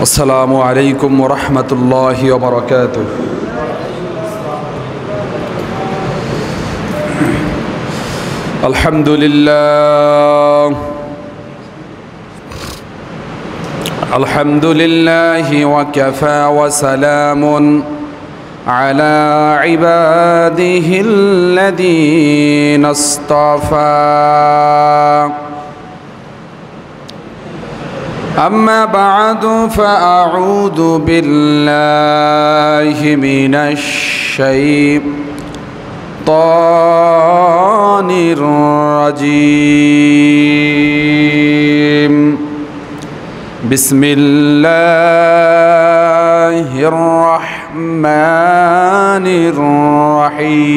আসসালামু আলাইকুম ওয়া রাহমাতুল্লাহি ওয়া বারাকাতুহু। আলহামদুলিল্লাহি ওয়া কাফা ওয়া সালামুন আলা ইবাদিহিল্লাযীনা ইসতাফা। أما بعد فأعوذ بالله من الشيطان الرجيم. بسم الله الرحمن الرحيم.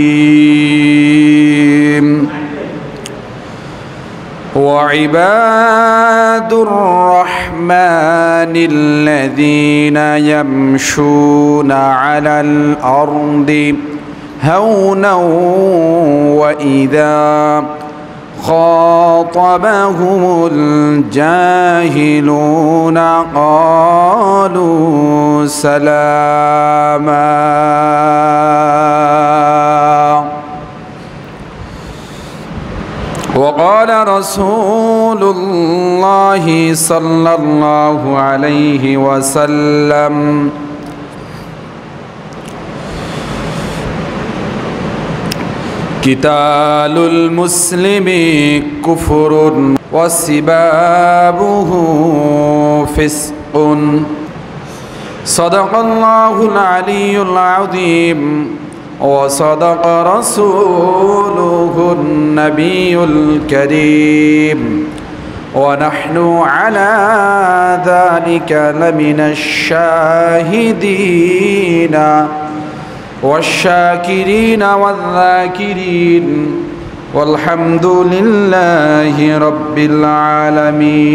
وعباد الرحمن الذين يمشون على الأرض هونا وإذا خاطبهم الجاهلون قالوا سلاما. وقال رسول الله صلى الله عليه وسلم: قتال المسلم كفر وسبابه فسق. صدق الله العلي العظيم وصدق رسوله النبي الكريم ونحن على ذلك لمن الشاهدين والشاكرين والذاكرين والحمد لله رب العالمين.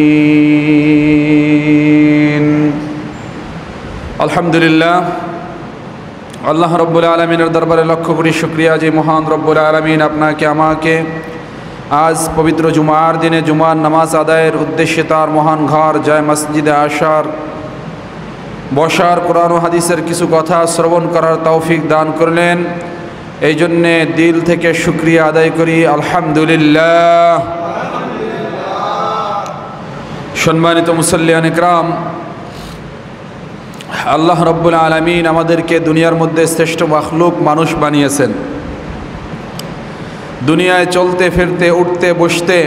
الحمد لله। আল্লাহ রব্বুল আলমিনের দরবারে লক্ষ কোটি শুকরিয়া যে মহান রব্বুল আলমিন আপনাকে আমাকে আজ পবিত্র জুমার দিনে জুমার নামাজ আদায়ের উদ্দেশ্যে তার মহান ঘর জয় মসজিদে আসার বসার কোরআন ও হাদিসের কিছু কথা শ্রবণ করার তৌফিক দান করলেন। এই জন্যে দিল থেকে শুকরিয়া আদায় করি আলহামদুলিল্লাহ। সম্মানিত মুসল্লিয়ান ইকরাম, আল্লাহ রব্বুল আলামিন আমাদেরকে দুনিয়ার মধ্যে শ্রেষ্ঠ মাখলুক মানুষ বানিয়েছেন। দুনিয়ায় চলতে ফিরতে উঠতে বসতে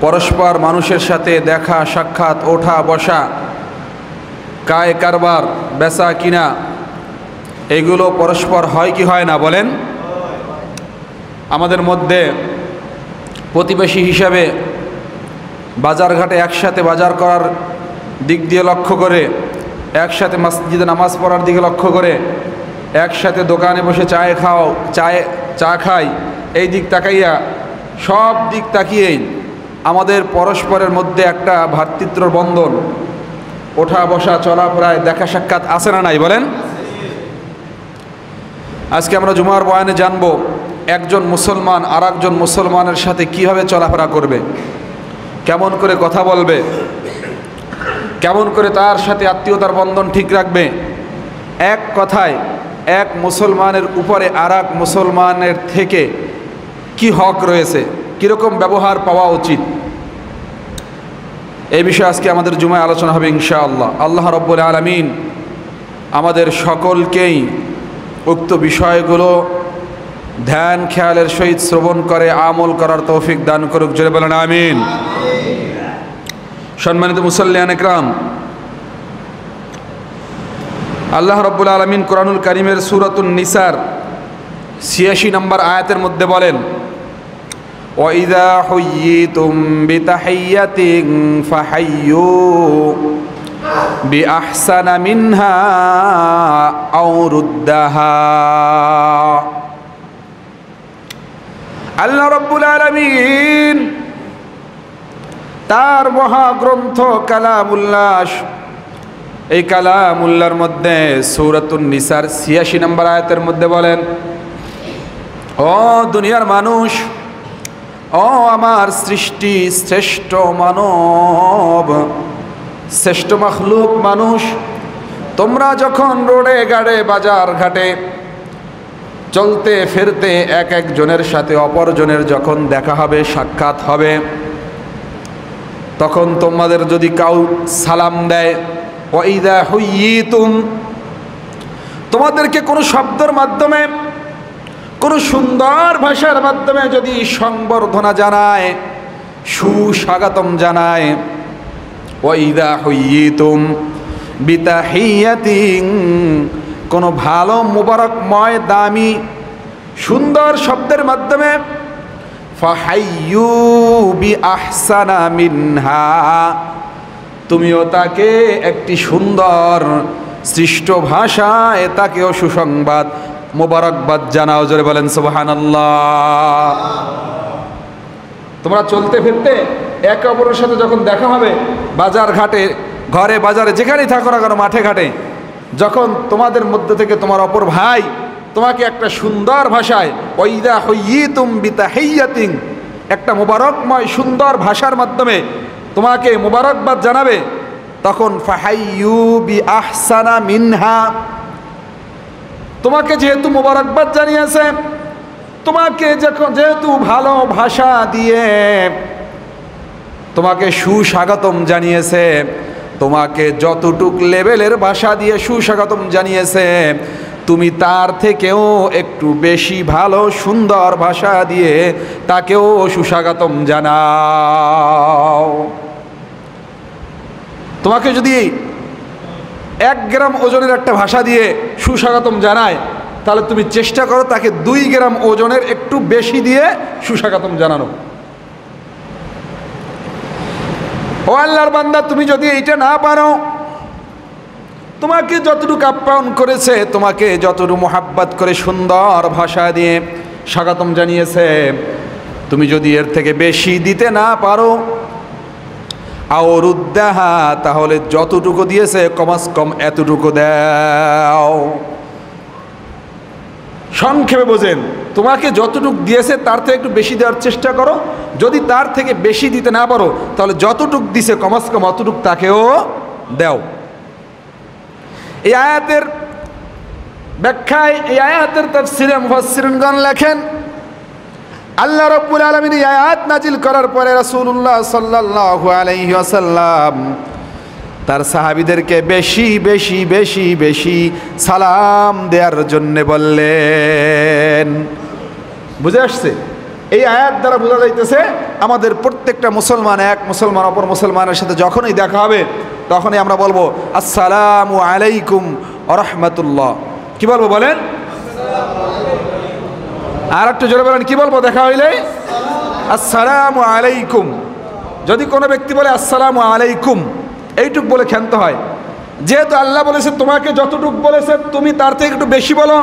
পরস্পর মানুষের সাথে দেখা সাক্ষাৎ ওঠা বসা কায় কারবার বেচা কিনা এগুলো পরস্পর হয় কি হয় না বলেন? আমাদের মধ্যে প্রতিবেশী হিসাবে বাজারঘাটে একসাথে বাজার করার দিক দিয়ে লক্ষ্য করে, একসাথে মসজিদে নামাজ পড়ার দিকে লক্ষ্য করে, একসাথে দোকানে বসে চা খাই, এই দিক তাকাইয়া সব দিক তাকিয়েই আমাদের পরস্পরের মধ্যে একটা ভ্রাতৃত্বর বন্ধন, ওঠা বসা চলাফেরায় দেখা সাক্ষাৎ আছে না নাই বলেন? আজকে আমরা জুমার বয়ানে জানব একজন মুসলমান আর একজন মুসলমানের সাথে কিভাবে চলাফেরা করবে, কেমন করে কথা বলবে, কেমন করে তার সাথে আত্মীয়তার বন্ধন ঠিক রাখবে। এক কথায় এক মুসলমানের উপরে আর এক মুসলমানের থেকে কি হক রয়েছে, কীরকম ব্যবহার পাওয়া উচিত, এই বিষয়ে আজকে আমাদের জুমায় আলোচনা হবে ইনশাআল্লাহ। আল্লাহ রব্বুল আলামিন আমাদের সকলকেই উক্ত বিষয়গুলো ধ্যান খেয়ালের সহিত শ্রবণ করে আমল করার তৌফিক দান করুক, জোরে বলেন আমিন। সম্মানিত মুসল্লিয়ান ইকরাম, আল্লাহ রব্বুল আলামিন কোরআনুল কারীমের সূরাতুন নিসার ৮৬ নম্বর আয়াতের মধ্যে বলেন: ওয়াইযা হুয়্যিতুম বিতাহিয়্যাতিন ফাহাইয়্যু বিআহসানা মিনহা আও রুদ্দাহা। আল্লাহ রব্বুল আলামিন তার মহাগ্রন্থ কালামুল্লাহ, এই কালামুল্লাহর মধ্যে সূরাতুন নিসার ৮৬ নম্বর আয়াতের মধ্যে বলেন, ও দুনিয়ার মানুষ, ও আমার সৃষ্টি শ্রেষ্ঠ মানব, শ্রেষ্ঠ মাখলুক মানুষ, তোমরা যখন রোডে গাড়ে বাজার ঘাটে চলতে ফিরতে এক একজনের সাথে অপরজনের যখন দেখা হবে, সাক্ষাৎ হবে, তখন তোমাদের যদি কাউ সালাম দেয়, ওয়াইদা হুইয়িতুম, তোমাদেরকে কোনো শব্দের মাধ্যমে, কোনো সুন্দর ভাষার মাধ্যমে যদি সংবর্ধনা জানায়, সুস্বাগতম জানায়, ওয়াইদা হুইয়িতুম বিতাহিয়াতিন, কোনো ভালো মুবারকময় দামি সুন্দর শব্দের মাধ্যমে, ফাহাইয়ু বিআহসানা মিনহা, তুমিও তাকে একটি সুন্দর সৃষ্ট ভাষায় তাকেও সুসংবাদ মোবারকবাদ জানাও। জোরে বলেন সুবহানাল্লাহ। তোমরা চলতে ফিরতে একে অপরের সাথে যখন দেখা হবে, বাজার ঘাটে, ঘরে বাজারে, যেখানেই থাকো না কেন, মাঠে ঘাটে, যখন তোমাদের মধ্যে থেকে তোমার অপর ভাই তোমাকে একটা সুন্দর ভাষায়, ওয়াইদা হুইয়িতুম বিতাহিয়াতিন, একটা মোবারকময় সুন্দর ভাষার মাধ্যমে তোমাকে মোবারকবাদ জানাবে, তখন ফাহাইয়ু বিআহসানা মিনহা, তোমাকে যেহেতু মোবারকবাদ জানিয়েছে, তোমাকে যেহেতু ভালো ভাষা দিয়ে তোমাকে সুস্বাগতম জানিয়েছে, তোমাকে যতটুক লেভেলের ভাষা দিয়ে সুস্বাগতম জানিয়েছে, তুমি তার থেকেও একটু বেশি ভালো সুন্দর ভাষা দিয়ে তাকেও সুস্বাগতম জানাও। তোমাকে যদি 1 গ্রাম ওজনের একটা ভাষা দিয়ে সুস্বাগতম জানায়, তাহলে তুমি চেষ্টা করো তাকে 2 গ্রাম ওজনের একটু বেশি দিয়ে সুস্বাগতম জানানো। ও আল্লাহর বান্দা, তুমি যদি এইটা না পারো, তোমাকে যতটুকু আপ্যায়ন করেছে, তোমাকে যতটুকু মোহাব্বত করে সুন্দর ভাষা দিয়ে স্বাগতম জানিয়েছে, তুমি যদি এর থেকে বেশি দিতে না পারো, আওরুদ্দাহা, তাহলে যতটুকু দিয়েছে কমাস কম এতটুকু দাও। সংক্ষেপে বোঝেন, তোমাকে যতটুকু দিয়েছে তার থেকে একটু বেশি দেওয়ার চেষ্টা করো। যদি তার থেকে বেশি দিতে না পারো, তাহলে যতটুক দিছে কমাস কম অতটুক তাকেও দাও। এই আয়াতের ব্যাখ্যায়, এই আয়াতের তাফসীরে মুফাসসিরিনগণ লেখেন, আল্লাহ রাব্বুল আলামিন এই আয়াত নাজিল করার পরে রাসূলুল্লাহ সাল্লাল্লাহু আলাইহি ওয়াসাল্লাম তার সাহাবীদেরকে বেশি বেশি বেশি বেশি সালাম দেওয়ার জন্য বললেন। বুঝে আসছে? এই আয়াত দ্বারা বোঝা যাইতেছে আমাদের প্রত্যেকটা মুসলমান, এক মুসলমান অপর মুসলমানের সাথে যখনই দেখা হবে, তখনই আমরা বলবো আসসালামু আলাইকুম ওয়া রাহমাতুল্লাহ। কি বলবো বলেন? আর একটু জোরে বলেন, কি বলবো দেখা হইলে? আসসালামু আলাইকুম। যদি কোনো ব্যক্তি বলে আসসালামু আলাইকুম, এইটুক বলে ক্ষান্ত হয়। যেহেতু আল্লাহ বলেছে তোমাকে যতটুক বলেছে তুমি তার থেকে একটু বেশি বলো।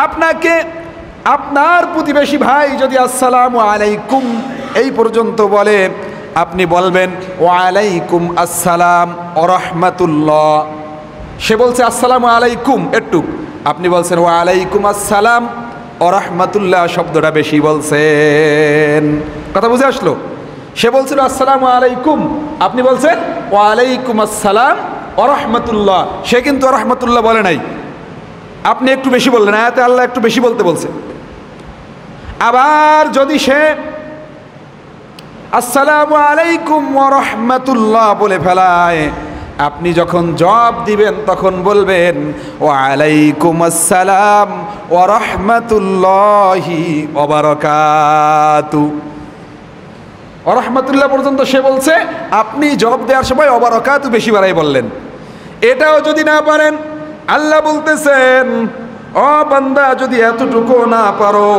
আপনাকে আপনার প্রতিবেশী ভাই যদি আসসালামু আলাইকুম এই পর্যন্ত বলে, আপনি বলবেন ওয়ালাইকুম আসসালাম ওয়া রাহমাতুল্লাহ। সে বলছে আসসালামু আলাইকুম একটু, আপনি বলছেন ওয়ালাইকুম আসসালাম ওয়া রাহমাতুল্লাহ, শব্দটা বেশি বলছেন। কথা বুঝে আসলো? সে বলছিল আসসালামু আলাইকুম, আপনি বলছেন ওয়ালাইকুম আসসালাম ওয়া রাহমাতুল্লাহ। সে কিন্তু ওয়া রাহমাতুল্লাহ বলে নাই, আপনি একটু বেশি বললেন। আয়াতে আল্লাহ একটু বেশি বলতে বলছে। আবার যদি সে আসসালামু আলাইকুম ওয়া রাহমাতুল্লাহ বলে ফেলায়, আপনি যখন জবাব দিবেন তখন বলবেন ওয়ালাইকুম আসসালাম ওয়া রাহমাতুল্লাহি ওয়া বারাকাতু। ওয়া রাহমাতুল্লাহ পর্যন্ত সে বলছে, আপনি জবাব দেওয়ার সময় ওয়া বারাকাতু বেশি বাড়াই বললেন। এটাও যদি না পারেন, আল্লাহ বলতেছেন ও বান্দা যদি এতটুকু না পারো,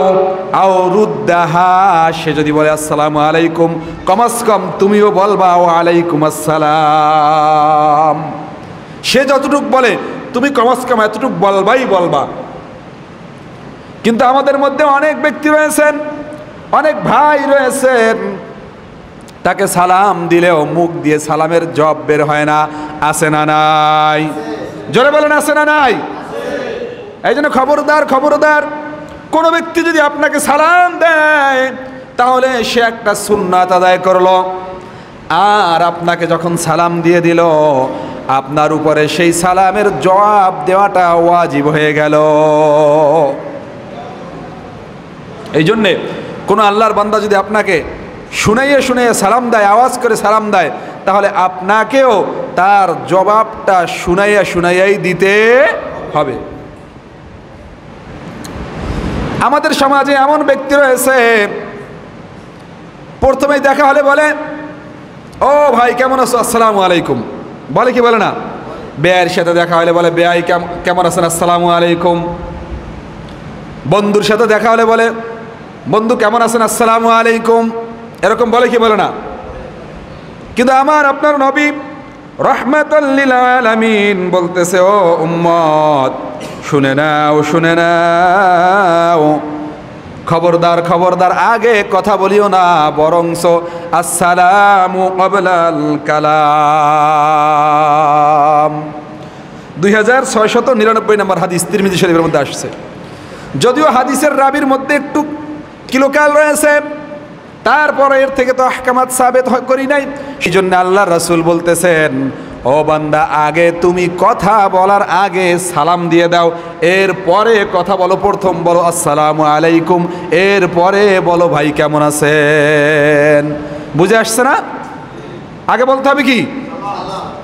আও রুদ্দাহা, সে যদি বলে আসসালামু আলাইকুম, কমাস কম তুমিও বলবা ওয়ালাইকুম আসসালাম। সে যতটুক বলে তুমি কমাস কম এতটুক বলবাই বলবা। কিন্তু আমাদের মধ্যে অনেক ব্যক্তি রয়েছেন, অনেক ভাই রয়েছেন, তাকে সালাম দিলেও মুখ দিয়ে সালামের জবাব বের হয় না। আছে না নাই? জোরে বলেন আছে না নাই? এই জন্য খবরদার খবরদার, কোনো ব্যক্তি যদি আপনাকে সালাম দেয় তাহলে সে একটা সুন্নাত আদায় করলো। আর আপনাকে যখন সালাম দিয়ে দিল, আপনার উপরে সেই সালামের জবাব দেওয়াটা ওয়াজিব হয়ে গেল। এই জন্যে কোনো আল্লাহর বান্দা যদি আপনাকে শুনাইয়ে শুনাইয়ে সালাম দেয়, আওয়াজ করে সালাম দেয়, তাহলে আপনাকেও তার জবাবটা শুনাইয়া শুনাইয়াই দিতে হবে। আমাদের সমাজে এমন ব্যক্তি রয়েছে, প্রথমেই দেখা হলে বলে, ও ভাই কেমন আছো, আসসালামু আলাইকুম, বলে কি বলে না? বেয়ার সাথে দেখা হলে বলে, বেয়াই কেমন আছেন, আসসালামু আলাইকুম। বন্ধুর সাথে দেখা হলে বলে, বন্ধু কেমন আছেন, আসসালামু আলাইকুম। এরকম বলে কি বলে না? কিন্তু আমার আপনার নবী রাহমাতাল লিল আলামিন বলতেছে, ও উম্মত শুনে নাও, শুনে নাও, খবরদার খবরদার, আগে কথা বলিও না, বরংস আসসালামু ক্বাবলাল কালাম। 2699 নম্বর হাদিস তিরমিজি শরীফের মধ্যে আসছে। যদিও হাদিসের রাবির মধ্যে একটু কিলোকাল রয়েছে, তারপরে এর থেকে তো আহকামাত সাবেত করি নাই। সেই জন্য আল্লাহ রাসূল বলতেছেন, ও বান্দা, আগে তুমি কথা বলার আগে সালাম দিয়ে দাও, এরপরে কথা বলো। প্রথম বলো আসসালামু আলাইকুম, এরপরে বলো ভাই কেমন আছেন। বুঝে আসছে না? আগে বলতে হবে কি?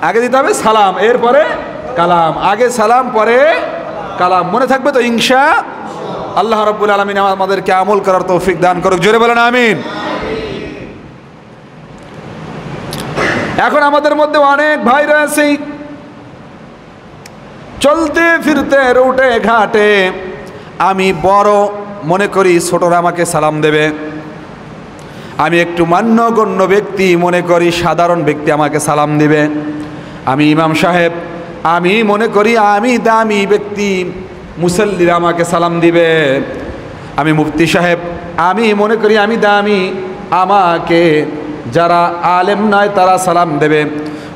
আগে দিতে হবে সালাম, এরপরে কালাম। আগে সালাম, পরে কালাম। মনে থাকবে তো ইনশা আল্লাহ রাব্বুল আলামিন আমাদেরকে আমল করার তৌফিক দান করুক। জোরে বলেন আমিন। এখন আমাদের মধ্যে অনেক ভাই রয়েছে, চলতে ফিরতে রুটে ঘাটে আমি বড় মনে করি, ছোটরা আমাকে সালাম দেবে। আমি একটু মান্যগণ্য ব্যক্তি মনে করি, সাধারণ ব্যক্তি আমাকে সালাম দিবে। আমি ইমাম সাহেব, আমি মনে করি আমি দামি ব্যক্তি, মুসল্লিরা আমাকে সালাম দিবে। আমি মুফতি সাহেব, আমি মনে করি আমি দামি, আমাকে যারা আলেম নয় তারা সালাম দেবে।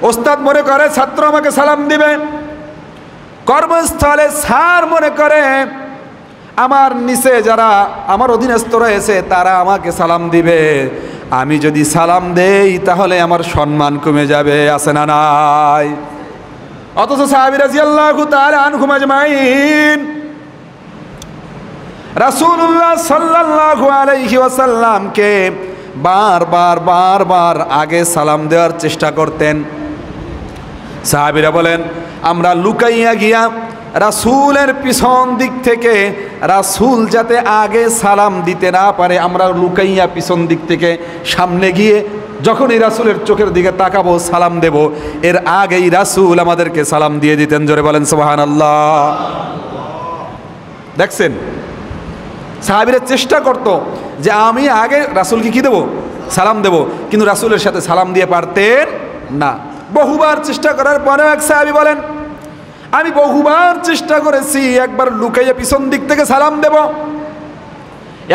ওস্তাদ মনে করে ছাত্র আমাকে সালাম দিবে। কর্মস্থলে স্যার মনে করে আমার নিচে যারা আমার অধীনস্থ রয়েছে তারা আমাকে সালাম দিবে। আমি যদি সালাম দেই তাহলে আমার সম্মান কমে যাবে, আছে না নাই? অথচ সাহাবী রাদিয়াল্লাহু তাআলা আনহুম আজমাইন রাসূলুল্লাহ সাল্লাল্লাহু আলাইহি ওয়াসাল্লামকে বারবার আগে সালাম দেওয়ার চেষ্টা করতেন। সাহাবীরা বলেন, আমরা লুকাইয়া গিয়া রাসূলের পিছন দিক থেকে রাসূল যাতে আগে সালাম দিতে না পারে, আমরা লুকাইয়া পিছন দিক থেকে সামনে গিয়ে যখন এই রাসূলের চোখের দিকে তাকাবো, সালাম দেব, এর আগেই রাসূল আমাদেরকে সালাম দিয়ে দিতেন। জোরে বলেন সুবহানাল্লাহ। দেখছেন, সাহাবীরা চেষ্টা করত যে আমি আগে রাসূলকে কি দেব? সালাম দেব, কিন্তু রাসূলের সাথে সালাম দিয়ে পারতেন না। বহুবার চেষ্টা করার পরেও এক সাহাবী বলেন, আমি বহুবার চেষ্টা করেছি, একবার লুকাইয়া পিছন দিক থেকে সালাম দেব,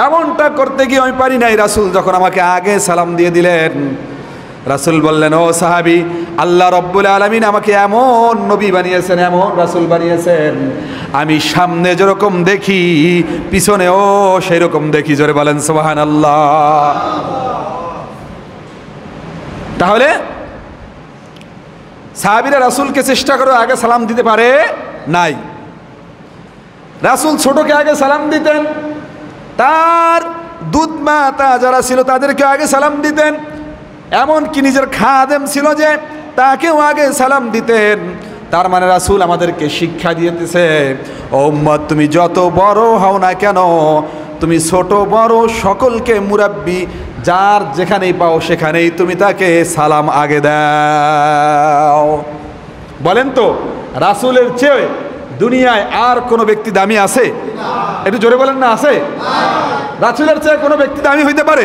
এমনটা করতে গিয়ে আমি পারি নাই। রাসূল যখন আমাকে আগে সালাম দিয়ে দিলেন, রাসূল বললেন, ও সাহাবী, আল্লাহ রাব্বুল আলামিন আমাকে এমন নবী বানিয়েছেন, এমন রাসূল বানিয়েছেন, আমি সামনে যেরকম দেখি পিছনেও সেই রকম দেখি। জোরে বলেন সুবহানাল্লাহ। তাহলে সাহাবীরা রাসূলকে চেষ্টা করে আগে সালাম দিতে পারে নাই। রাসূল ছোটকে আগে সালাম দিতেন, তার দুধ মাতা যারা ছিল তাদেরকে আগে সালাম দিতেন, এমনকি নিজের খাদেম ছিল যে তাকেও আগে সালাম দিতেন। তার মানে রাসূল আমাদেরকে শিক্ষা দিতেছে, ও উম্মত, তুমি যত বড় হও না কেন, তুমি ছোট বড় সকলকে মুরাব্বি যার যেখানেই পাও সেখানেই তুমি তাকে সালাম আগে দাও। বলেন তো, রাসূলের চেয়ে দুনিয়ায় আর কোনো ব্যক্তি দামি আছে? একটু জোরে বলেন না, আছে? রাসূলের চেয়ে কোনো ব্যক্তি দামি হইতে পারে?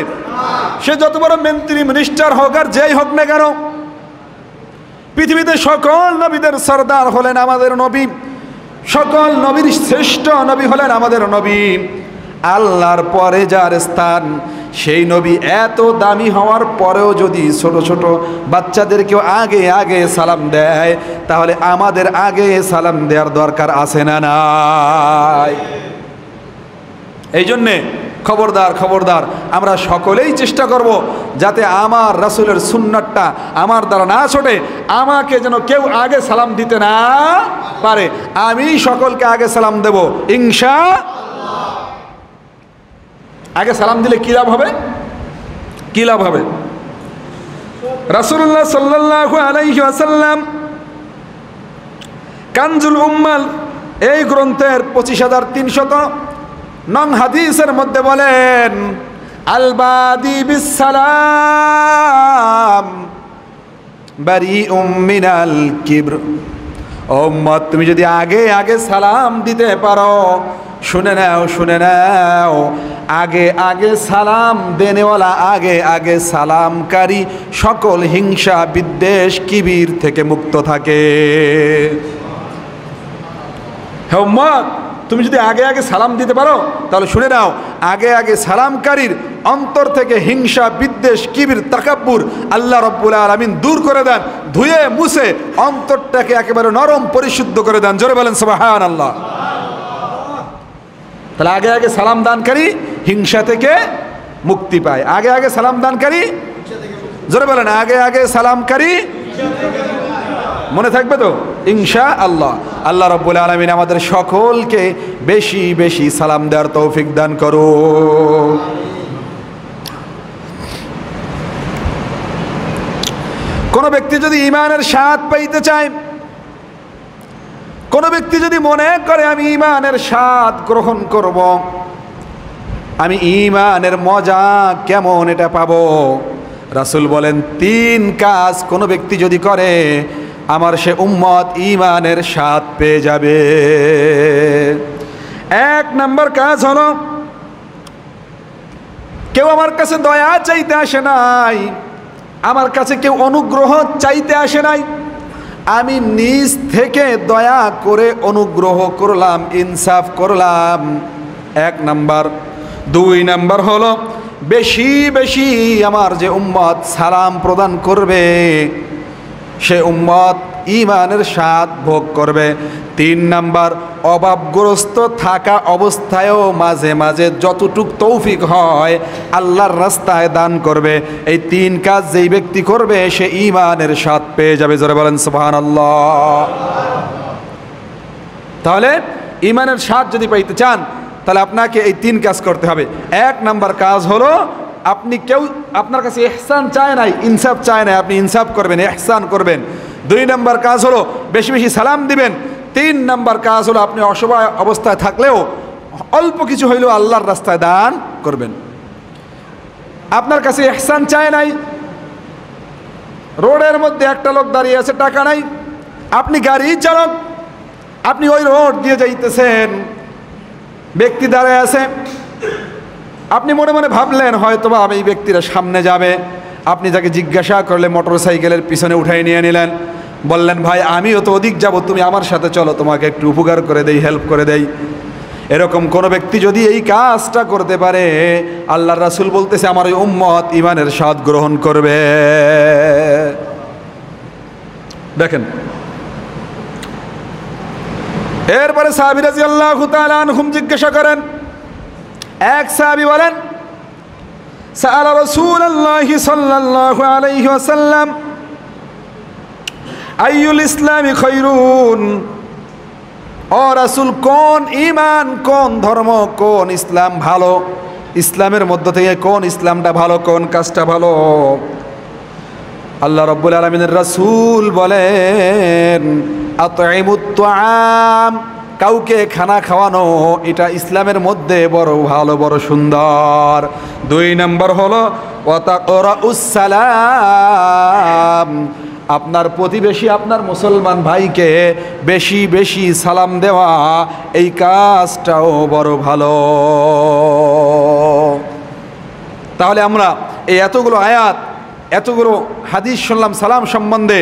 সে যত বড় মন্ত্রী মিনিস্টার হোক আর যেই হোক না কেন, পৃথিবীতে সকল নবীদের সরদার হলেন আমাদের নবী, সকল নবীর শ্রেষ্ঠ নবী হলেন আমাদের নবী। আল্লাহর পরে যার স্থান, সেই নবী এত দামি হওয়ার পরেও যদি ছোট ছোট বাচ্চাদেরকেও আগে আগে সালাম দেয়, তাহলে আমাদের আগে সালাম দেওয়ার দরকার আছে না নাই? এই জন্যে খবরদার খবরদার, আমরা সকলেই চেষ্টা করব যাতে আমার রাসূলের সুন্নাতটা আমার দ্বারা না ছোটে, আমাকে যেন কেউ আগে সালাম দিতে না পারে, আমি সকলকে আগে সালাম দেব ইনশাআল্লাহ। আগে সালাম দিলে কী লাভ হবে? কী লাভ হবে? রাসূলুল্লাহ সাল্লাল্লাহু আলাইহি ওয়াসাল্লাম কানজুল উম্মাল এই গ্রন্থের 25,300 নং হাদিসের মধ্যে বলেন, আল বাদি বিস সালাম বারিউম মিনাল কিবর। ও উম্মত, তুমি যদি আগে আগে সালাম দিতে পারো, শুনে নাও শুনে নাও, আগে আগে সালাম দেনেওয়ালা, আগে আগে সালামকারী সকল হিংসা বিদ্বেষ কিবির থেকে মুক্ত থাকে। হে উম্মত, তুমি যদি আগে আগে সালাম দিতে পারো তাহলে শুনে নাও, আগে আগে সালামকারীর অন্তর থেকে হিংসা বিদ্বেষ কিবির তাকাব্বুর আল্লাহ রাব্বুল আলামিন দূর করে দেন, ধুয়ে মুছে অন্তরটাকে একেবারে নরম পরিশুদ্ধ করে দেন। জোরে বলেন সুবহানাল্লাহ। তাহলে আগে আগে সালাম দানকারী হিংসা থেকে মুক্তি পায়। আগে আগে সালাম দানকারী, জোরে বলেন, আগে আগে সালামকারী, মনে থাকবে তো ইনশাআল্লাহ। আল্লাহ রাব্বুল আলামিন আমাদের সকলকে বেশি বেশি সালাম দেওয়ার তৌফিক দান করো। কোন ব্যক্তি যদি ঈমানের স্বাদ পাইতে চায়, কোন ব্যক্তি যদি মনে করে আমি ঈমানের স্বাদ গ্রহণ করব, আমি ঈমানের মজা কেমন এটা পাবো, রাসূল বলেন 3 কাজ কোন ব্যক্তি যদি করে আমার সে উম্মত ঈমানের স্বাদ পেয়ে যাবে। 1 নম্বর কাজ হলো, কেউ আমার কাছে দয়া চাইতে আসে নাই, আমার কাছে কেউ অনুগ্রহ চাইতে আসে নাই, আমি নিজ থেকে দয়া করে অনুগ্রহ করলাম, ইনসাফ করলাম, 1 নাম্বার। 2 নাম্বার হলো বেশি বেশি আমার যে উম্মত সালাম প্রদান করবে সে উম্মত ঈমানের স্বাদ ভোগ করবে। 3 নাম্বার, অভাবগ্রস্ত থাকা অবস্থায়ও মাঝে মাঝে যতটুক তৌফিক হয় আল্লাহর রাস্তায় দান করবে। এই 3 কাজ যেই ব্যক্তি করবে সে ঈমানের স্বাদ পেয়ে যাবে। জোরে বলেন সুবহানাল্লাহ। তাহলে ঈমানের স্বাদ যদি পাইতে চান তাহলে আপনাকে এই 3 কাজ করতে হবে। 1 নাম্বার কাজ হলো, আপনি কেউ আপনার কাছে ইহসান চায় নাই, ইনসাফ চায় নাই, আপনি ইনসাফ করবেন, ইহসান করবেন। 2 নাম্বার কাজ হলো বেশি বেশি সালাম দিবেন। 3 নাম্বার কাজ হলো আপনি অসহায় অবস্থায় থাকলেও অল্প কিছু হইলেও আল্লাহর রাস্তায় দান করবেন। আপনার কাছে ইহসান চায় নাই, রোডের মধ্যে একটা লোক দাঁড়িয়ে আছে, টাকা নাই, আপনি গাড়ি চালক, আপনি ওই রোড দিয়ে যাইতেছেন, ব্যক্তি দাঁড়ায় আছে, আপনি মনে মনে ভাবলেন হয়তোবা এই ব্যক্তিরা সামনে যাবে, আপনি তাকে জিজ্ঞাসা করলে মোটর সাইকেলের পিছনে উঠাই নিয়ে নিলেন, বললেন ভাই আমিও তো ওদিক যাব, তুমি আমার সাথে চলো, তোমাকে একটু উপকার করে দেই, হেল্প করে দেই। এরকম কোন ব্যক্তি যদি এই কাজটা করতে পারে আল্লাহর রাসূল বলতেছে আমার ওই উম্মত ঈমানের স্বাদ গ্রহণ করবে। দেখেন, এরপরে সাহাবী রাদিয়াল্লাহু তাআলা আনহুম জিজ্ঞাসা করেন, এক সাহাবী বলেন সাআলা রাসূলুল্লাহি সাল্লাল্লাহু আলাইহি ওয়াসাল্লাম আইয়ুল ইসলামি খায়রুন, ও রাসূল কোন ঈমান, কোন ধর্ম, কোন ইসলাম ভালো, ইসলামের মধ্য থেকে কোন ইসলামটা ভালো, কোন কাজটা ভালো? আল্লাহ রাব্বুল আলামিনের রাসূল বলেন আতঈমুত তুআম, কাউকে খানা খাওয়ানো এটা ইসলামের মধ্যে বড় ভালো, বড় সুন্দর। 2 নম্বর হলো ওয়া তাকরাউস সালাম, আপনার প্রতিবেশী আপনার মুসলমান ভাইকে বেশি বেশি সালাম দেওয়া, এই কাজটাও বড় ভালো। তাহলে আমরা এই এতগুলো আয়াত, এতগুলো হাদিস শুনলাম সালাম সম্বন্ধে।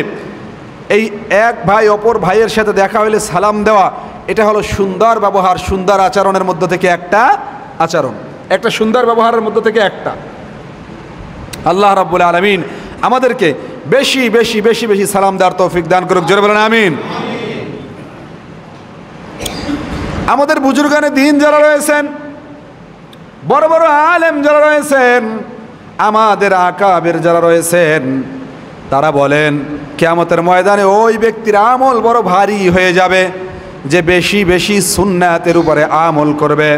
এই এক ভাই অপর ভাইয়ের সাথে দেখা হইলে সালাম দেওয়া, এটা হলো সুন্দর ব্যবহার, সুন্দর আচরণের মধ্য থেকে একটা আচরণ, একটা সুন্দর ব্যবহারের মধ্য থেকে একটা। আল্লাহ রাব্বুল আলামিন আমাদেরকে বেশি বেশি বেশি বেশি সালাম দেওয়ার তৌফিক দান করুক। জোরে বলেন আমিন। আমাদের বুজুর্গানে দিন যারা রয়েছেন বড় বড় আলেম যারা রয়েছেন, আমাদের আকাবের যারা রয়েছেন, তারা বলেন কিয়ামতের ময়দানে ওই ব্যক্তির আমল বড় ভারী হয়ে যাবে যে বেশি বেশি সুন্নাতের উপরে আমল করবে।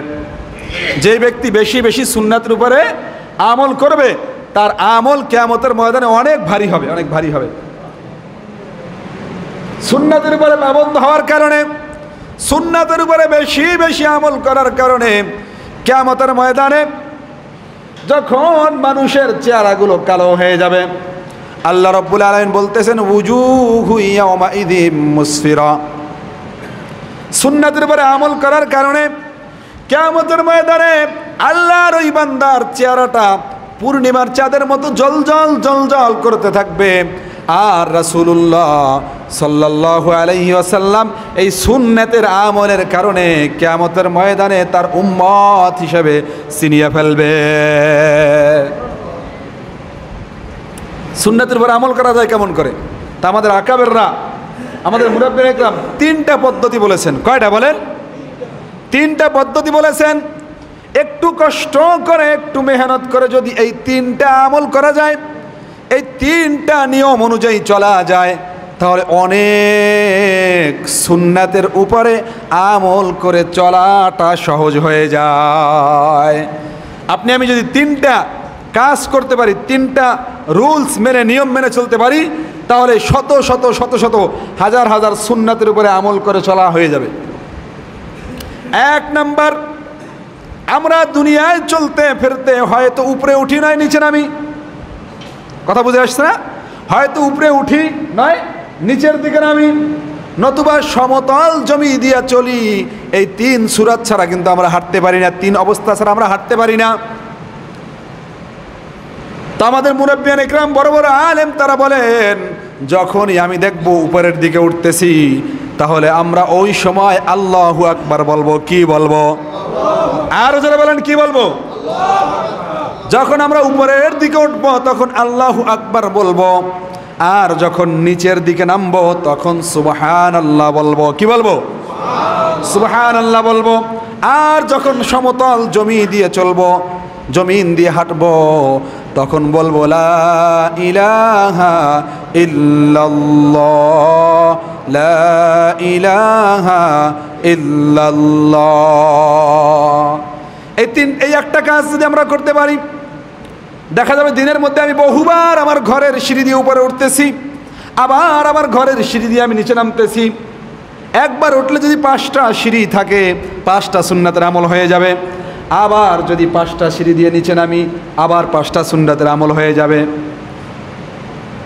যে ব্যক্তি বেশি বেশি সুন্নাতের উপরে আমল করবে তার আমল কিয়ামতের ময়দানে অনেক ভারী হবে, অনেক ভারী হবে। সুন্নাতের উপরে পাবন্ধ হওয়ার কারণে, সুন্নাতের উপরে বেশি বেশি আমল করার কারণে কিয়ামতের ময়দানে যখন মানুষের চেহারাগুলো কালো হয়ে যাবে, আল্লাহ রাব্বুল আলামিন বলতেছেন উজুহু ইয়াওমাইযিম মুসফিরা। সুন্নাতের উপরে আমল করার কারণে কিয়ামতের ময়দানে আল্লাহর ওই বান্দার চেহারাটা পূর্ণিমার চাঁদের মতো জ্বলজ্বল জ্বলজ্বল করতে থাকবে। আর রাসূলুল্লাহ সাল্লাল্লাহু আলাইহি ওয়াসাল্লাম এই সুন্নাতের আমলের কারণে কিয়ামতের ময়দানে তার উম্মত হিসেবে চিনিয়ে ফেলবে। সুন্নাতের উপর আমল করা যায় কেমন করে? তা আমাদের আকাবেররা, আমাদের মুরাব্বিরা ইকরাম তিনটা পদ্ধতি বলেছেন। কয়টা বলেন? তিনটা পদ্ধতি বলেছেন। একটু কষ্ট করে, একটু মেহনত করে যদি এই তিনটা আমল করা যায়, এই তিনটা নিয়ম অনুযায়ী চলা যায়, তাহলে অনেক সুন্নাতের উপরে আমল করে চলাটা সহজ হয়ে যায়। আপনি আমি যদি তিনটা কাজ করতে পারি, তিনটা রুলস মেনে, নিয়ম মেনে চলতে পারি, তাহলে শত শত শত শত হাজার হাজার সুন্নাতের উপরে আমল করে চলা হয়ে যাবে। এক নাম্বার, আমরা দুনিয়ায় চলতে ফিরতে হয়তো উপরে উঠি নয় নিচে নামি। কথা বুঝে আসছে না? হয়তো উপরে উঠি নয় নিচের দিকে নামি, নতুবা সমতল জমি দিয়া চলি। এই তিন সূরা ছাড়া কিন্তু আমরা হাঁটতে পারি না, তিন অবস্থা ছাড়া আমরা হাঁটতে পারি না। তো আমাদের মুরাব্বিয়ান ইকরাম, বড় বড় আলেম, তারা বলেন যখনই আমি দেখব উপরের দিকে উঠতেছি, তাহলে আমরা ওই সময় আল্লাহু আকবার বলবো। কি বলবো? আরো যারা বলেন কি বলবো? যখন আমরা উপরের দিকে উঠবো তখন আল্লাহু আকবার বলবো, আর যখন নিচের দিকে নামবো তখন সুবহানাল্লাহ বলবো। কি বলবো? সুবহানাল্লাহ বলবো। আর যখন সমতল জমি দিয়ে চলবো, জমিন দিয়ে হাঁটবো, তখন বলবো লা ইলাহা ইল্লাল্লাহ, লা ইলাহা ইল্লাল্লাহ। এই একটা কাজ যদি আমরা করতে পারি, দেখা যাবে দিনের মধ্যে আমি বহুবার আমার ঘরের সিঁড়ি দিয়ে উপরে উঠতেছি, আবার আমার ঘরের সিঁড়ি দিয়ে আমি নিচে নামতেছি। একবার উঠলে যদি 5টা সিঁড়ি থাকে, 5টা সুন্নাতের আমল হয়ে যাবে। আবার যদি 5টা সিঁড়ি দিয়ে নিচে নামি, আবার 5টা সুন্নাতের আমল হয়ে যাবে।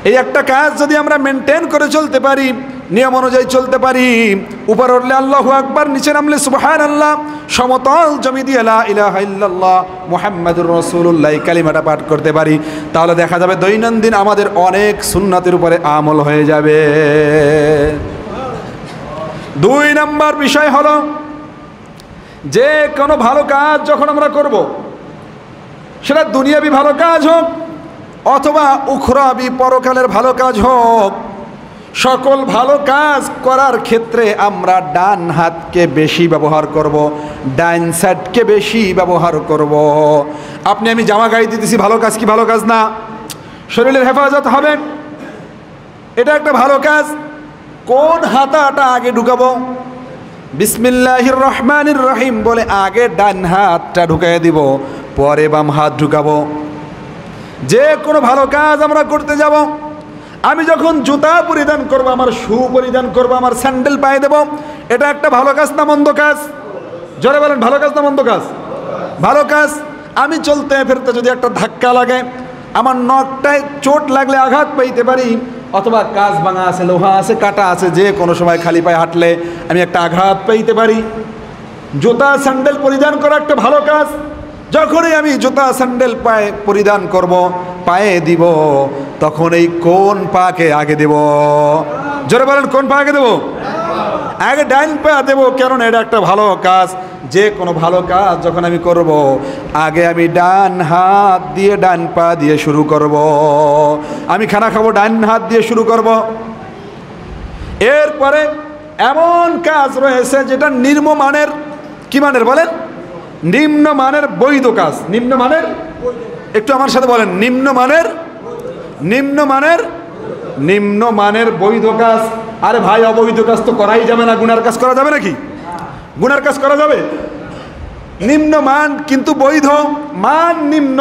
এই একটা কাজ যদি আমরা মেনটেন করে চলতে পারি, নিয়ম অনুযায়ী চলতে পারি, উপরে উঠলে আল্লাহু আকবার, নিচে নামলে সুবহানাল্লাহ, সমতল জমি দিয়ে লা ইলাহা ইল্লাল্লাহ মুহাম্মাদুর রাসূলুল্লাহ কালিমাটা পাঠ করতে পারি, তাহলে দেখা যাবে দৈনন্দিন আমাদের অনেক সুন্নাতের উপরে আমল হয়ে যাবে। 2 নম্বর বিষয় হলো, যে কোনো ভালো কাজ যখন আমরা করব, সেটা দুনিয়াবি ভালো কাজ হোক অথবা উখরাবি পরকালের ভালো কাজ হোক, সকল ভালো কাজ করার ক্ষেত্রে আমরা ডান হাতকে বেশি ব্যবহার করব, ডান সাইডকে বেশি ব্যবহার করব। আপনি আমি জামা গায়ে দিতেছি, ভালো কাজ কি ভালো কাজ না? শরীরের হেফাজত হবে, এটা একটা ভালো কাজ। কোন হাতাটা আগে ঢুকাবো? বিসমিল্লাহির রহমানির রহিম বলে আগে ডান হাতটা ঢুকাইয়ে দিব, পরে বাম হাত ঢুকাবো। যে কোনো ভালো কাজ আমরা করতে যাব, আমি যখন জুতা পরিধান করব, আমার শু পরিধান করব, আমার স্যান্ডেল পায়ে দেব, এটা একটা ভালো কাজ না মন্দ কাজ? জোরে বলেন, ভালো কাজ না মন্দ কাজ? ভালো কাজ। আমি চলতে ফিরতে যদি একটা ধাক্কা লাগে, আমার নখটায় চোট লাগলে আঘাত পাইতে পারি, অথবা কাজ ভাঙা আছে, লোহা আছে, কাটা আছে, যে কোনো সময় খালি পায়ে হাঁটলে আমি একটা আঘাত পাইতে পারি। জুতা স্যান্ডেল পরিধান করা একটা ভালো কাজ। যখনই আমি জুতা স্যান্ডেল পায়ে পরিধান করব, পায়ে দিব, তখন এই কোন পাকে আগে দেব? জোরে বলেন, কোন পা আগে দেব? আগে ডান পা দেব, কারণ এটা একটা ভালো কাজ। যে কোনো ভালো কাজ যখন আমি করব, আগে আমি ডান হাত দিয়ে, ডান পা দিয়ে শুরু করব। আমি খানা খাবো, ডান হাত দিয়ে শুরু করব। এরপরে এমন কাজ রয়েছে যেটা নিম্নমানের। কি মানের বলেন? নিম্নমানের বৈধ কাজ। নিম্নমানের, একটু আমার সাথে বলেন, নিম্নমানের, নিম্নমানের, নিম্নমানের বৈধ কাজ। আরে ভাই, অবৈধ কাজ তো করাই যাবে না। গুনার কাজ করা যাবে নাকি? গুনার কাজ করা যাবে? নিম্নমান কিন্তু বৈধ, মান নিম্ন।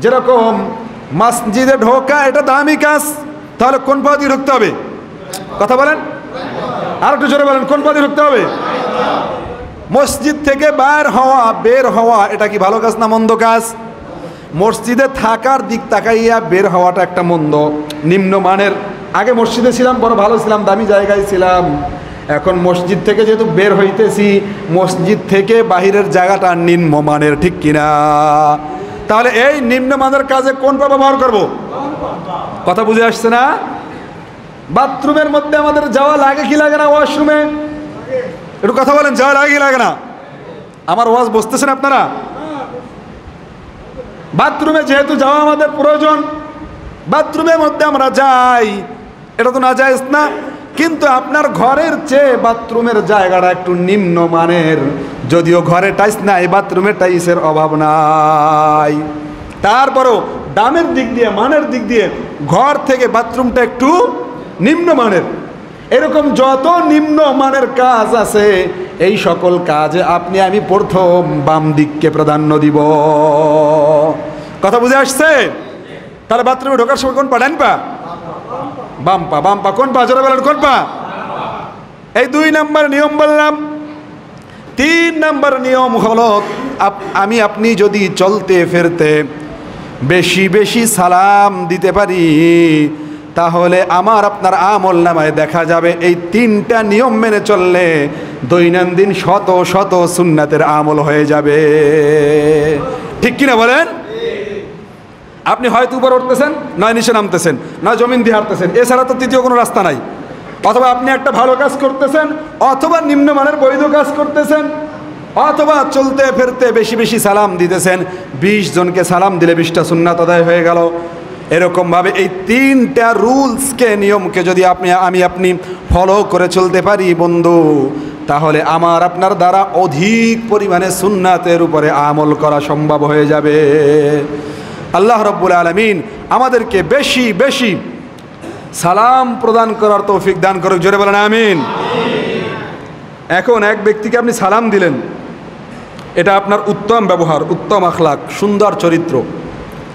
যেরকম মসজিদে ঢোকা, এটা দামি কাজ, তাহলে কোন পা দিয়ে ঢুকতে হবে? কথা বলেন, আর একটু জোরে বলেন, কোন পা দিয়ে ঢুকতে হবে? মসজিদ থেকে বের হওয়া এটা কি ভালো কাজ না মন্দ কাজ? মসজিদে থাকার দিক তাকাইয়া বের হওয়াটা একটা মন্দ, নিম্নমানের। আগে মসজিদে ছিলাম, বড় ভালো ছিলাম, দামি জায়গায় ছিলাম। এখন মসজিদ থেকে যেহেতু বের হইতেছি, মসজিদ থেকে বাহিরের জায়গাটা নিম্নমানের, ঠিক কিনা? তাহলে এই নিম্নমানের কাজে কোন পা ব্যবহার করব? কথা বুঝে আসছে না? বাথরুমের মধ্যে আমাদের যাওয়া লাগে কি লাগে না? ওয়াশরুমে একটু কথা বলেন, যাওয়া লাগে কি লাগে না? আমার ওয়াজ বুঝতেছেন আপনারা? বাথরুমে যেহেতু যাওয়া আমাদের প্রয়োজন, বাথরুমের মধ্যে আমরা যাই, এটা তো না জায়েজ না। কিন্তু আপনার ঘরের চেয়ে বাথরুমের জায়গাটা একটু নিম্নমানের। যদিও ঘরে টাইলস নাই, বাথরুমে টাইলসের অভাব নাই, তারপরও দামের দিক দিয়ে, মানের দিক দিয়ে ঘর থেকে বাথরুমটা একটু নিম্নমানের। এরকম যত নিম্নমানের কাজ আছে, এই সকল কাজে আপনি আমি প্রথম বাম দিককে প্রাধান্য দিব। কথা বুঝে আসছে? তাহলে বাথরুমে ঢোকার সময় কোন পা? ডান পা? বাম পা। বাম পা কোন পা? জোরে বলেন, কোন পা? এই 2 নম্বর নিয়ম বললাম। 3 নম্বর নিয়ম হলো, আমি আপনি যদি চলতে ফিরতে বেশি বেশি সালাম দিতে পারি, তাহলে আমার আপনার আমল নামায় দেখা যাবে এই 3টা নিয়ম মেনে চললে দৈনন্দিন শত শত সুন্নাতের আমল হয়ে যাবে। ঠিক কিনা বলেন? আপনি হয়তো উপরে উঠতেছেন, নয় নিচে নামতেছেন, নয় জমিন দিয়ে হাঁটতেছেন, এছাড়া তো তৃতীয় কোনো রাস্তা নাই। অথবা আপনি একটা ভালো কাজ করতেছেন, অথবা নিম্নমানের বৈধ কাজ করতেছেন, অথবা চলতে ফিরতে বেশি বেশি সালাম দিতেছেন। 20 জনকে সালাম দিলে 20টা সুন্নাত আদায় হয়ে গেল। এরকমভাবে এই 3টা রুলসকে, নিয়মকে যদি আপনি ফলো করে চলতে পারি বন্ধু, তাহলে আমার আপনার দ্বারা অধিক পরিমাণে সুন্নাতের উপরে আমল করা সম্ভব হয়ে যাবে। আল্লাহ রাব্বুল আলামিন আমাদেরকে বেশি বেশি সালাম প্রদান করার তৌফিক দান করুক। জোরে বলেন আমিন। এখন এক ব্যক্তিকে আপনি সালাম দিলেন, এটা আপনার উত্তম ব্যবহার, উত্তম আখলাক, সুন্দর চরিত্র।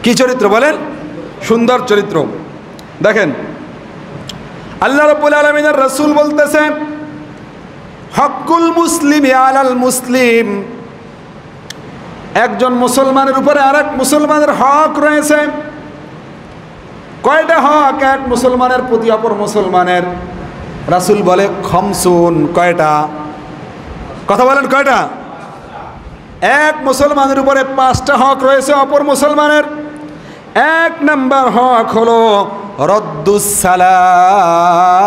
কি চরিত্র বলেন? সুন্দর চরিত্র। দেখেন, আল্লাহ রাব্বুল আলামিনের রাসূল বলতেছেন, হকুল মুসলিমি আলাল মুসলিম, একজন মুসলমানের উপরে আরেক মুসলমানের হক রয়েছে। কয়টা হক এক মুসলমানের প্রতি অপর মুসলমানের? রাসূল বলে খমসুন। কয়টা? কথা বলেন, কয়টা? এক মুসলমানের উপরে 5টা হক রয়েছে অপর মুসলমানের। 1 নম্বর হক হলো রদ্দুস সালাম।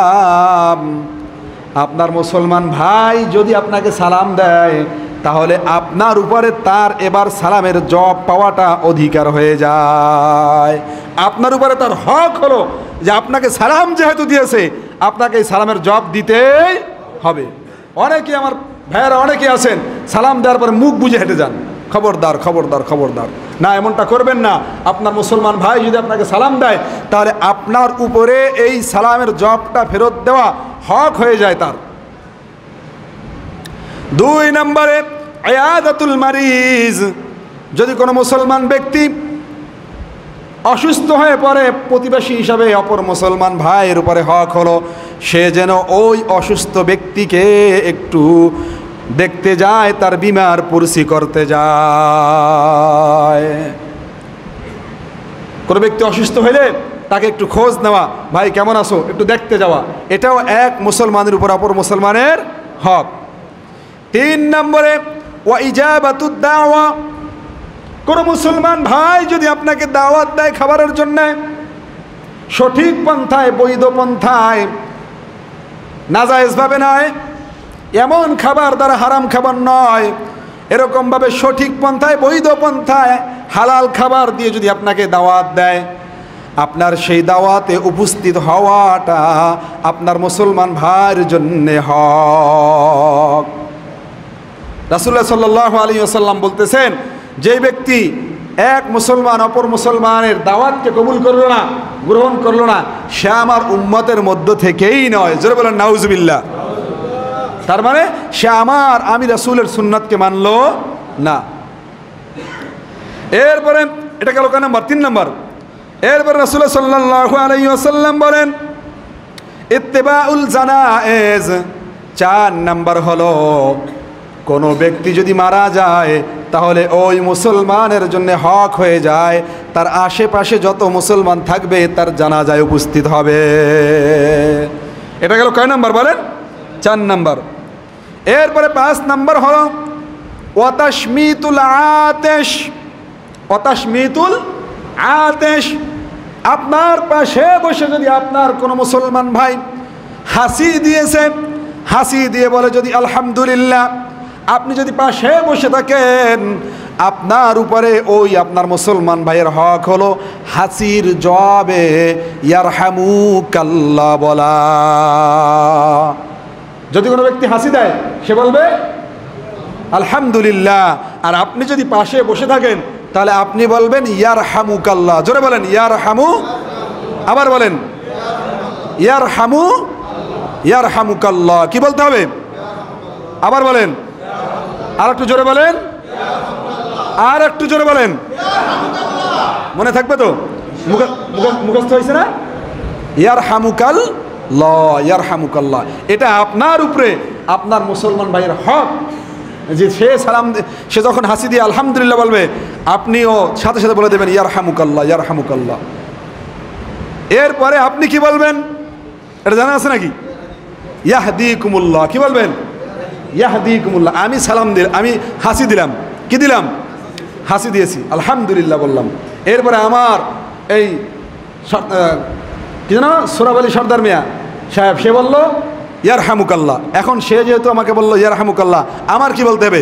আপনার মুসলমান ভাই যদি আপনাকে সালাম দেয়, তাহলে আপনার উপরে তার এবার সালামের জবাব পাওয়াটা অধিকার হয়ে যায়। আপনার উপরে তার হক হলো যে আপনাকে সালাম যেহেতু দিয়েছে, আপনাকে এই সালামের জবাব দিতেই হবে। অনেকে আমার ভাইয়েরা অনেকে আছেন, সালাম দেওয়ার পরে মুখ বুজে হেঁটে যান। খবরদার, খবরদার, খবরদার, না, এমনটা করবেন না। আপনার মুসলমান ভাই যদি আপনাকে সালাম দেয়, তাহলে আপনার উপরে এই সালামের জবাবটা ফেরত দেওয়া হক হয়ে যায় তার। 2 নম্বরে ইয়াদাতুল মারিজ। যদি কোনো মুসলমান ব্যক্তি অসুস্থ হয়ে পড়ে, প্রতিবেশী হিসাবে অপর মুসলমান ভাইয়ের উপরে হক হলো সে যেন ওই অসুস্থ ব্যক্তিকে একটু দেখতে যায়, তার বিমার পুরসি করতে যায়। কোনো ব্যক্তি অসুস্থ হইলে তাকে একটু খোঁজ নেওয়া, ভাই কেমন আছো, একটু দেখতে যাওয়া, এটাও এক মুসলমানের উপর অপর মুসলমানের হক। 3 নম্বরে ওয়া ইজাবাতুদ দাওয়া। কোনো মুসলমান ভাই যদি আপনাকে দাওয়াত দেয় খাবারের জন্য, সঠিক পন্থায়, বৈধ পন্থায়, নাজায়েজভাবে নয়, এমন খাবার দ্বারা হারাম খাবার নয়, এরকমভাবে সঠিক পন্থায়, বৈধ পন্থায়, হালাল খাবার দিয়ে যদি আপনাকে দাওয়াত দেয়, আপনার সেই দাওয়াতে উপস্থিত হওয়াটা আপনার মুসলমান ভাইয়ের জন্যে হক। রাসূলুল্লাহ সাল্লাল্লাহু আলাইহি ওয়াসাল্লাম বলতেছেন, যে ব্যক্তি এক মুসলমান অপর মুসলমানের দাওয়াতকে কবুল করলো না, গ্রহণ করলো না, সে আমার উম্মতের মধ্য থেকেই নয়। জোরে বলেন নাউজুবিল্লাহ। তার মানে সে আমি রাসূলের সুন্নাতকে মানলো না। এরপরে এটা গেল কয় নাম্বার? 3 নাম্বার। এরপরে রাসূলুল্লাহ সাল্লাল্লাহু আলাইহি ওয়াসাল্লাম বলেন ইত্তিবাউল জানায়েজ। 4 নাম্বার হলো, কোনো ব্যক্তি যদি মারা যায় তাহলে ওই মুসলমানের জন্য হক হয়ে যায় তার আশেপাশে যত মুসলমান থাকবে তার জানাজায় উপস্থিত হবে। এটা গেল কয় নাম্বার বলেন? 4 নাম্বার। এরপরে 5 নাম্বার হলো ওয়াতাশমিতুল আতিশ। ওয়াতাশমিতুল আতিশ, আপনার পাশে বসে যদি আপনার কোনো মুসলমান ভাই হাসি দিয়েছে, হাসি দিয়ে বলে যদি আলহামদুলিল্লাহ, আপনি যদি পাশে বসে থাকেন, আপনার উপরে ওই আপনার মুসলমান ভাইয়ের হক হলো হাসির জবাবে ইয়ারহামুকাল্লাহ বলা। যদি কোনো ব্যক্তি হাসি দেয় সে বলবে আলহামদুলিল্লাহ, আর আপনি যদি পাশে বসে থাকেন তাহলে আপনি বলবেন ইয়ারহামুকাল্লাহ। জোরে বলেন ইয়ারহামু, আবার বলেন ইয়ারহামুকাল্লাহ। কি বলতে হবে? আবার বলেন, আর একটু জোরে বলেন, আর একটু জোরে বলেন। মনে থাকবে তো? মুখস্থ হয়েছে না? ইয়ারহামুকাল্লাহ, ইয়ারহামুকাল্লাহ। এটা আপনার উপরে আপনার মুসলমান ভাইয়ের হক যে সে যখন হাসি দিয়ে আলহামদুলিল্লাহ বলবে, আপনিও সাথে সাথে বলে দেবেন ইয়ারহামুকাল্লাহ, ইয়ারহামুকাল্লাহ। এরপরে আপনি কি বলবেন এটা জানা আছে নাকি? ইয়াহদিকুমুল্লাহ। কি বলবেন? ইয়াহদিকুমুল্লাহ। আমি সালাম দিলাম, আমি হাসি দিলাম, কি দিলাম? হাসি দিয়েছি, আলহামদুলিল্লাহ বললাম। এরপরে আমার এই কি জানো সোরাব আলী সর্দার মিয়া সাহেব, সে বলল ইয়ারহামুকাল্লাহ। এখন সে যেহেতু আমাকে বললো ইয়ারহামুকাল্লাহ, আমার কি বলতে হবে?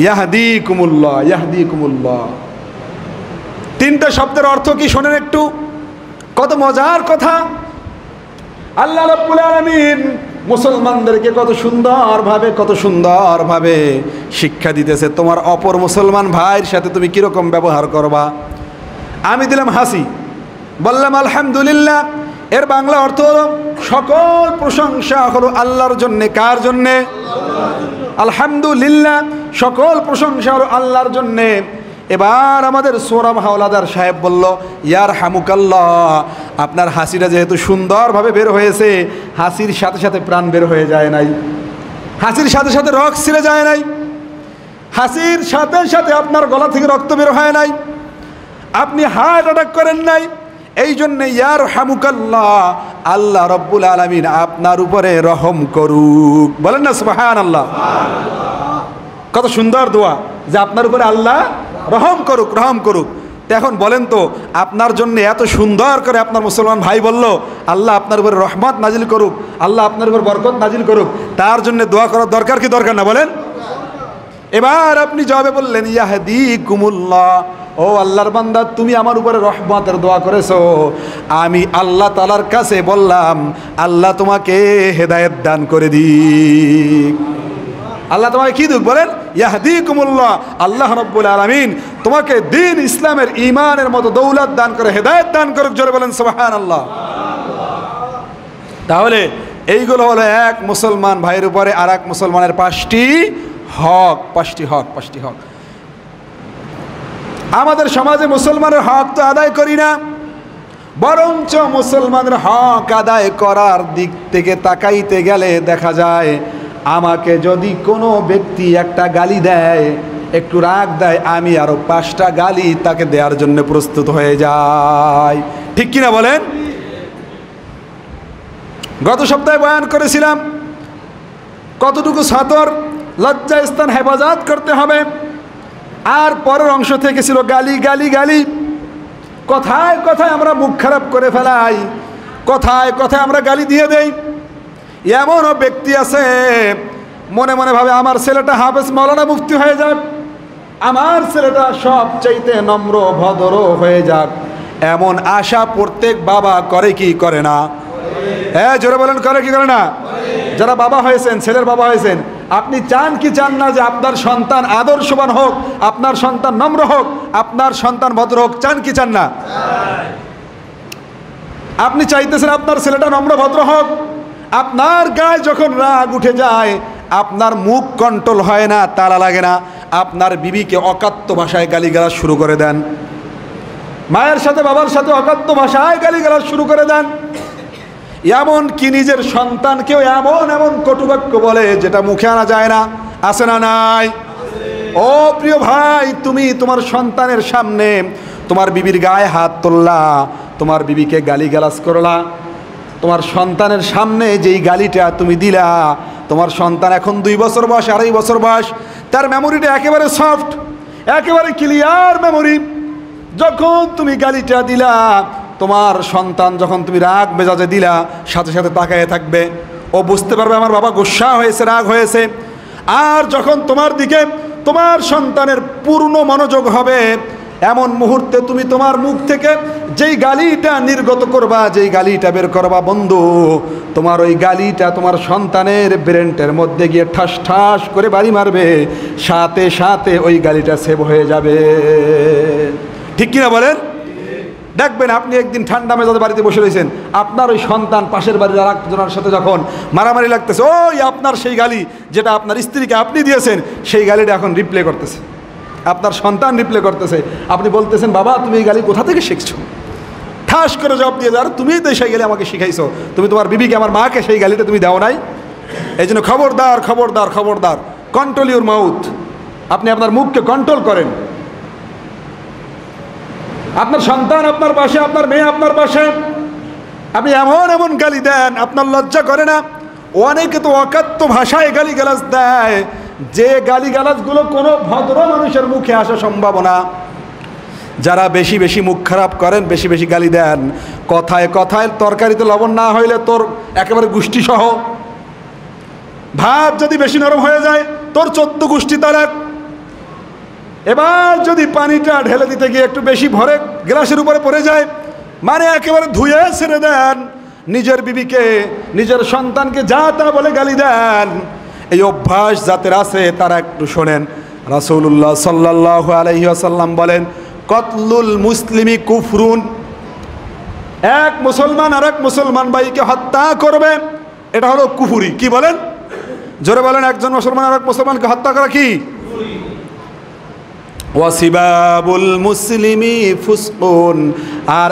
ইয়াহদিকুমুল্লাহ, ইয়াহদিকুমুল্লাহ। 3টা শব্দের অর্থ কি শোনেন একটু, কত মজার কথা। আল্লাহ রাব্বুল আলামিন মুসলমানদেরকে কত সুন্দরভাবে শিক্ষা দিতেছে, তোমার অপর মুসলমান ভাইয়ের সাথে তুমি কিরকম ব্যবহার করবা। আমি দিলাম হাসি, বললাম আলহামদুলিল্লাহ, এর বাংলা অর্থ হলো সকল প্রশংসা হলো আল্লাহর জন্যে। কার জন্যে? আলহামদুলিল্লাহ, সকল প্রশংসা হলো আল্লাহর জন্যে। এবার আমাদের সোরাব হাওলাদার সাহেব বলল ইয়ারহামুকাল্লাহ, আপনার হাসিটা যেহেতু সুন্দরভাবে বের হয়েছে, হাসির সাথে সাথে প্রাণ বের হয়ে যায় নাই, হাসির সাথে সাথে রক্ত ছিঁড়ে যায় নাই, হাসির সাথে সাথে আপনার গলা থেকে রক্ত বের হয় নাই, আপনি হার্ট অ্যাটাক করেন নাই। এই জন্যে ইয়ারহামুকাল্লাহ, আল্লাহ রব্বুল আলামিন আপনার উপরে রহম করুক। বলেন না সুবহানাল্লাহ। কত সুন্দর দোয়া যে আপনার উপরে আল্লাহ রহম করুক, রহম করুক। এখন বলেন তো, আপনার জন্য এত সুন্দর করে আপনার মুসলমান ভাই বলল আল্লাহ আপনার উপরে রহমত নাজিল করুক, আল্লাহ আপনার উপর বরকত নাজিল করুক, তার জন্য দোয়া করার দরকার কি দরকার না বলেন? এবার আপনি জবাবে বললেন ইয়াহদিকুমুল্লাহ, ও আল্লাহর বান্দা, তুমি আমার উপরে রহমতের দোয়া করেছো, আমি আল্লাহ তাআলার কাছে বললাম আল্লাহ তোমাকে হেদায়েত দান করে দিক। আল্লাহ তোমাকে কি দিক বলেন? ইয়াহদিকুমুল্লাহ, আল্লাহ রাব্বুল আলামিন তোমাকে দ্বীন ইসলামের ঈমানের মতো দৌলত দান করে হেদায়েত দান করুক। জোরে বলেন সুবহানাল্লাহ। তাহলে এইগুলো হলো এক মুসলমান ভাইয়ের উপরে আর এক মুসলমানের 5টি হক। আমাদের সমাজে মুসলমানের হক তো আদায় করি না, বরঞ্চ মুসলমানের হক আদায় করার দিক থেকে তাকাইতে গেলে দেখা যায় আমাকে যদি কোনো ব্যক্তি একটা গালি দেয়, একটু রাগ দেয়, আমি আরো 5টা গালি তাকে দেওয়ার জন্য প্রস্তুত হয়ে যাই। ঠিক কিনা বলেন? গত সপ্তাহে বয়ান করেছিলাম কতটুকু ছাতর লজ্জা স্থান হেফাজত করতে হবে, আর পরের অংশ থেকে ছিল গালি গালি গালি। কথায় কথায় আমরা মুখ খারাপ করে ফেলাই, কথায় কথায় আমরা গালি দিয়ে দেই। এমনও ব্যক্তি আছে মনে মনে ভাবে আমার ছেলেটা হাফেজ মাওলানা মুফতি হয়ে যাক, আমার ছেলেটা সবচাইতে নম্র ভদ্র হয়ে যাক, এমন আশা প্রত্যেক বাবা করে কি করে না? হ্যাঁ জোরে বলেন, করে কি করে না? যারা বাবা হয়েছেন, ছেলের বাবা হয়েছেন, আপনি চান কি চান না যে আপনার সন্তান আদর্শবান হোক, আপনার সন্তান নম্র হোক, আপনার সন্তান ভদ্র হোক? চান কি চান না? আপনি চাইতেছেন আপনার ছেলেটা নম্র ভদ্র হোক। আপনার গায়ে যখন রাগ উঠে যায়, আপনার মুখ কন্ট্রোল হয় না, তালা লাগে না, আপনার বিবিকে অকাত্য ভাষায় গালিগালাজ শুরু করে দেন, মায়ের সাথে বাবার সাথে অকাত্য ভাষায় গালিগালাজ শুরু করে দেন। এমন কি নিজের সন্তানকেও এমন এমন কটুবাক্য বলে যেটা মুখে আনা যায় না। আছে না নাই? ও প্রিয় ভাই, তুমি তোমার সন্তানের সামনে তোমার বিবির গায়ে হাত তুললা, তোমার বিবিকে গালিগালাজ করলা, তোমার সন্তানের সামনে যেই গালিটা তুমি দিলা, তোমার সন্তান এখন 2 বছর বয়স, 2.5 বছর বয়স, তার মেমোরিটা একেবারে সফট, একেবারে ক্লিয়ার মেমোরি। যখন তুমি গালিটা দিলা, তোমার সন্তান যখন তুমি রাগ মেজাজে দিলা, সাথে সাথে তাকায় থাকবে, ও বুঝতে পারবে আমার বাবা গুসা হয়েছে, রাগ হয়েছে। আর যখন তোমার দিকে তোমার সন্তানের পূর্ণ মনোযোগ হবে, এমন মুহূর্তে তুমি তোমার মুখ থেকে যেই গালিটা নির্গত করবা, যেই গালিটা বের করবা, বন্ধু, তোমার ওই গালিটা তোমার সন্তানের ব্রেনটের মধ্যে গিয়ে ঠাস ঠাস করে বাড়ি মারবে, সাথে সাথে ওই গালিটা সেভ হয়ে যাবে। ঠিক কিনা বলেন? দেখবেন আপনি একদিন ঠান্ডা মেজাজে বাড়িতে বসে রয়েছেন, আপনার ওই সন্তান পাশের বাড়ির আর একজনের সাথে যখন মারামারি লাগতেছে, ওই আপনার সেই গালি যেটা আপনার স্ত্রীকে আপনি দিয়েছেন, সেই গালিটা এখন রিপ্লে করতেছে, আপনার সন্তান রিপ্লে করতেছে। আপনি বলতেছেন, বাবা তুমি এই গালি কোথা থেকে শিখছো? ঠাস করে জবাব দিয়ে যাও, তুমিই তো সেই গালি আমাকে শিখাইছো, তুমি তোমার বিবিকে, আমার মাকে সেই গালিটা তুমি দাও নাই। এই জন্য খবরদার খবরদার খবরদার, কন্ট্রোল ইউর মাউথ। আপনি আপনার মুখকে কন্ট্রোল করেন। আপনার সন্তান আপনার পাশে, আপনার মেয়ে আপনার পাশে, আপনি এমন এমন গালি দেন, আপনার লজ্জা করে না? অনেকে তো অকাত্য ভাষায় গালিগালাজ দেয়, যে গালিগালাজগুলো কোনো ভদ্র মানুষের মুখে আসা সম্ভব না। যারা বেশি বেশি মুখ খারাপ করেন, বেশি বেশি গালি দেন, কথায় কথায় তরকারিতে লবণ না হইলে তোর একেবারে গোষ্ঠী সহ, ভাত যদি বেশি নরম হয়ে যায় তোর 14 গোষ্ঠী তালাক। এবার যদি পানিটা ঢেলে দিতে গিয়ে একটু বেশি ভরে গ্লাসের উপরে পড়ে যায়, মানে একেবারে ধুয়ে ছেড়ে দেন, নিজের বিবিকে, নিজের সন্তানকে যা তা বলে গালি দেন। এই অভ্যাস যাদের আছে তারা একটু শোনেন। রাসূলুল্লাহ সাল্লাল্লাহু আলাইহি ওয়াসাল্লাম বলেন, কতলুল মুসলিমি কুফরুন, এক মুসলমান আর এক মুসলমান ভাইকে হত্যা করবে, এটা হলো কুফরি। কি বলেন? জোরে বলেন। একজন মুসলমান আর এক মুসলমানকে হত্যা করা কি? ওয়াসিবাবুল মুসলিমি ফুসকুন, আর